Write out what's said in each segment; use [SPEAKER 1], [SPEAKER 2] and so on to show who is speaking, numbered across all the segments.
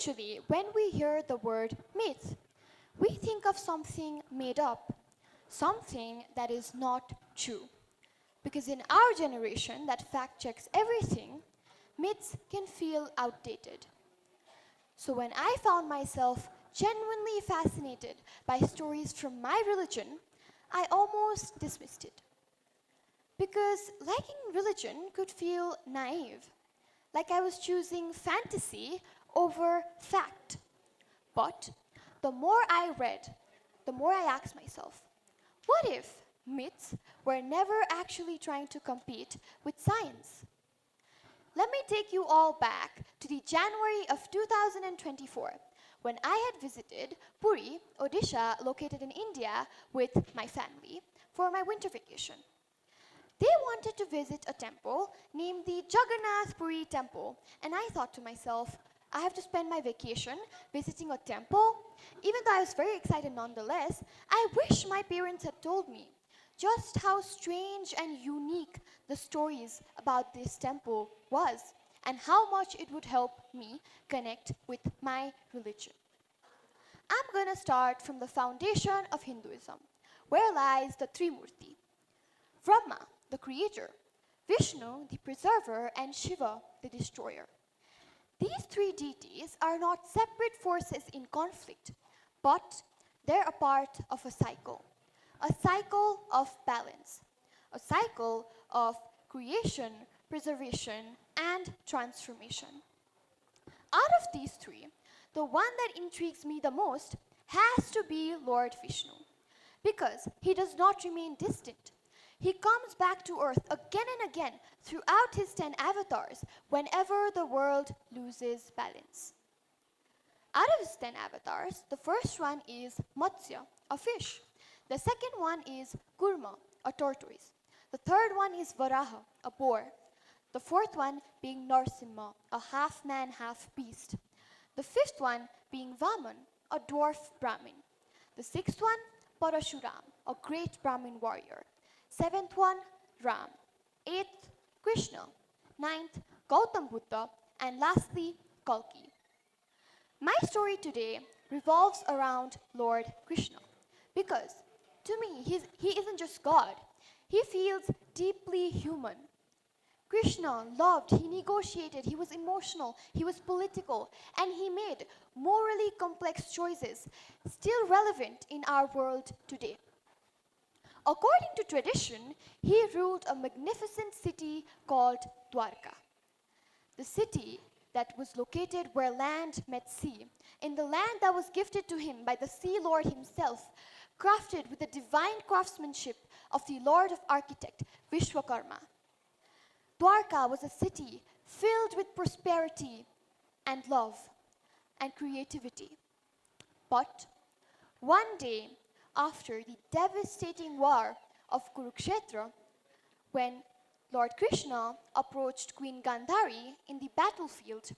[SPEAKER 1] Usually, when we hear the word myth, we think of something made up, something that is not true. Because in our generation that fact checks everything, myths can feel outdated. So when I found myself genuinely fascinated by stories from my religion, I almost dismissed it. Because liking religion could feel naive, like I was choosing fantasy over fact. But the more I read, the more I asked myself, what if myths were never actually trying to compete with science? Let me take you all back to the January of 2024, when I had visited Puri, Odisha, located in India, with my family for my winter vacation. They wanted to visit a temple named the Jagannath Puri temple, and I thought to myself, I have to spend my vacation visiting a temple? Even though I was very excited nonetheless, I wish my parents had told me just how strange and unique the stories about this temple was, and how much it would help me connect with my religion. I'm going to start from the foundation of Hinduism, where lies the Trimurti: Brahma, the creator; Vishnu, the preserver; and Shiva, the destroyer. These three deities are not separate forces in conflict, but they're a part of a cycle of balance, a cycle of creation, preservation, and transformation. Out of these three, the one that intrigues me the most has to be Lord Vishnu, because he does not remain distant. He comes back to earth again and again throughout his 10 avatars whenever the world loses balance. Out of his 10 avatars, the first one is Matsya, a fish. The second one is Kurma, a tortoise. The third one is Varaha, a boar. The fourth one being Narsimha, a half-man, half-beast. The fifth one being Vaman, a dwarf Brahmin. The sixth one, Parashuram, a great Brahmin warrior. Seventh one, Ram. Eighth, Krishna. Ninth, Gautam Buddha. And lastly, Kalki. My story today revolves around Lord Krishna, because to me, he isn't just God. He feels deeply human. Krishna loved, he negotiated, he was emotional, he was political, and he made morally complex choices still relevant in our world today. According to tradition, he ruled a magnificent city called Dwarka. The city that was located where land met sea, in the land that was gifted to him by the Sea Lord himself, crafted with the divine craftsmanship of the Lord of Architect, Vishwakarma. Dwarka was a city filled with prosperity and love and creativity. But one day, after the devastating war of Kurukshetra, when Lord Krishna approached Queen Gandhari in the battlefield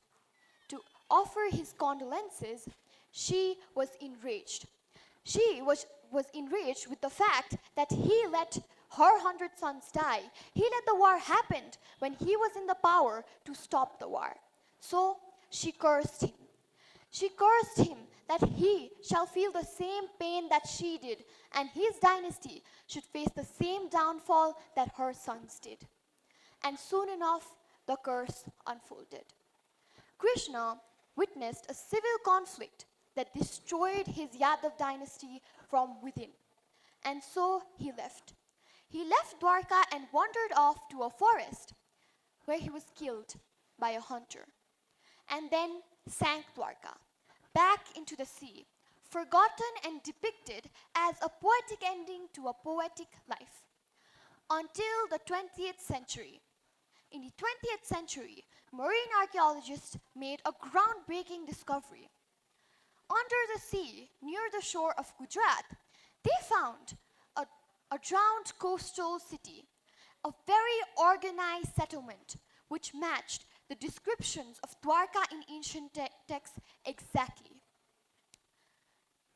[SPEAKER 1] to offer his condolences, she was enraged. She was enraged with the fact that he let her 100 sons die. He let the war happen when he was in the power to stop the war. So she cursed him. She cursed him that he shall feel the same pain that she did, and his dynasty should face the same downfall that her sons did. And soon enough, the curse unfolded. Krishna witnessed a civil conflict that destroyed his Yadav dynasty from within. And so he left. He left Dwarka and wandered off to a forest where he was killed by a hunter. And then sank Dwarka back into the sea, forgotten and depicted as a poetic ending to a poetic life. Until the 20th century. In the 20th century, marine archaeologists made a groundbreaking discovery. Under the sea, near the shore of Gujarat, they found a drowned coastal city, a very organized settlement which matched the descriptions of Dwarka in ancient texts exactly.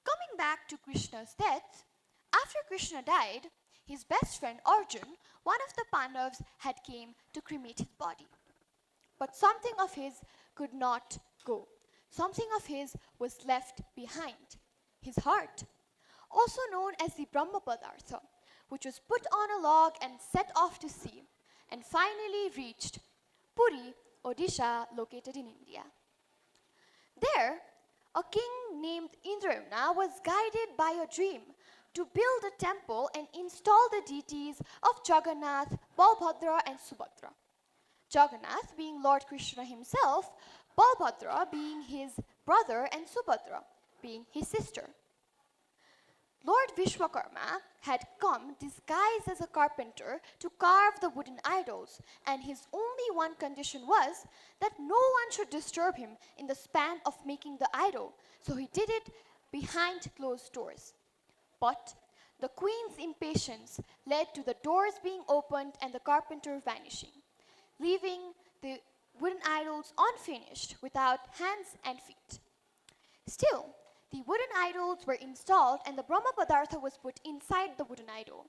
[SPEAKER 1] Coming back to Krishna's death, after Krishna died, his best friend Arjun, one of the Pandavas, had came to cremate his body. But something of his could not go. something of his was left behind, his heart, also known as the Brahma Padartha, which was put on a log and set off to sea, and finally reached Puri, Odisha, located in India. There, a king named Indrayana was guided by a dream to build a temple and install the deities of Jagannath, Balbhadra, and Subhadra. Jagannath being Lord Krishna himself, Balbhadra being his brother, and Subhadra being his sister. Lord Vishwakarma had come disguised as a carpenter to carve the wooden idols, and his only one condition was that no one should disturb him in the span of making the idol, so he did it behind closed doors. But the queen's impatience led to the doors being opened and the carpenter vanishing, leaving the wooden idols unfinished without hands and feet. Still, the wooden idols were installed and the Brahma Padartha was put inside the wooden idol.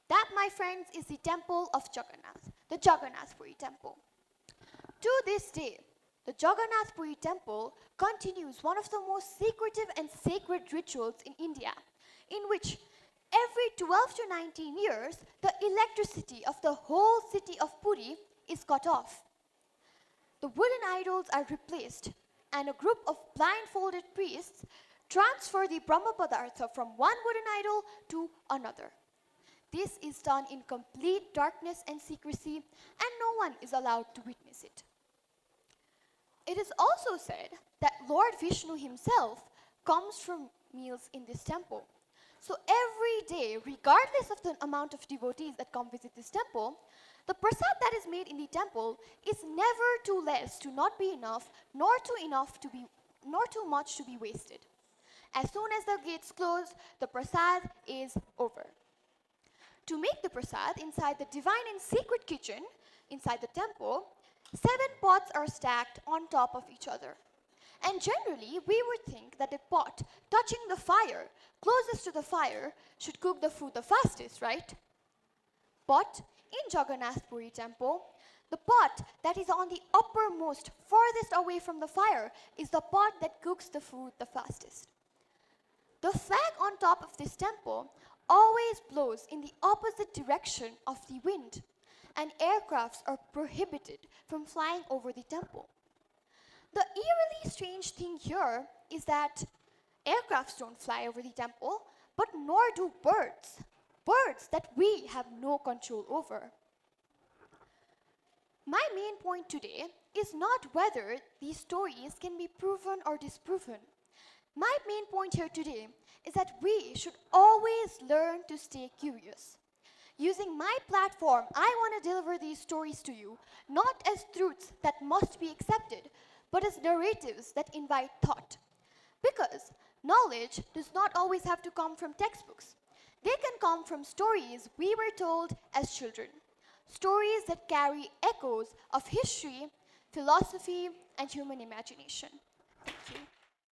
[SPEAKER 1] That, my friends, is the temple of Jagannath, the Jagannath Puri temple. To this day, the Jagannath Puri temple continues one of the most secretive and sacred rituals in India, in which every 12 to 19 years, the electricity of the whole city of Puri is cut off. The wooden idols are replaced, and a group of blindfolded priests transfer the Brahma Padartha from one wooden idol to another. This is done in complete darkness and secrecy, and no one is allowed to witness it. It is also said that Lord Vishnu himself comes from meals in this temple. So every day, regardless of the amount of devotees that come visit this temple, the prasad that is made in the temple is never too less to not be enough, nor too much to be wasted. As soon as the gates close, the prasad is over. To make the prasad inside the divine and secret kitchen, inside the temple, 7 pots are stacked on top of each other. And generally, we would think that a pot touching the fire, closest to the fire, should cook the food the fastest, right? But in Jagannath Puri temple, the pot that is on the uppermost, farthest away from the fire, is the pot that cooks the food the fastest. The flag on top of this temple always blows in the opposite direction of the wind, and aircrafts are prohibited from flying over the temple. The eerily strange thing here is that aircrafts don't fly over the temple, but nor do birds. Birds that we have no control over. My main point today is not whether these stories can be proven or disproven. My main point here today is that we should always learn to stay curious. Using my platform, I want to deliver these stories to you, not as truths that must be accepted, but as narratives that invite thought. Because knowledge does not always have to come from textbooks. They can come from stories we were told as children. Stories that carry echoes of history, philosophy, and human imagination. Thank you.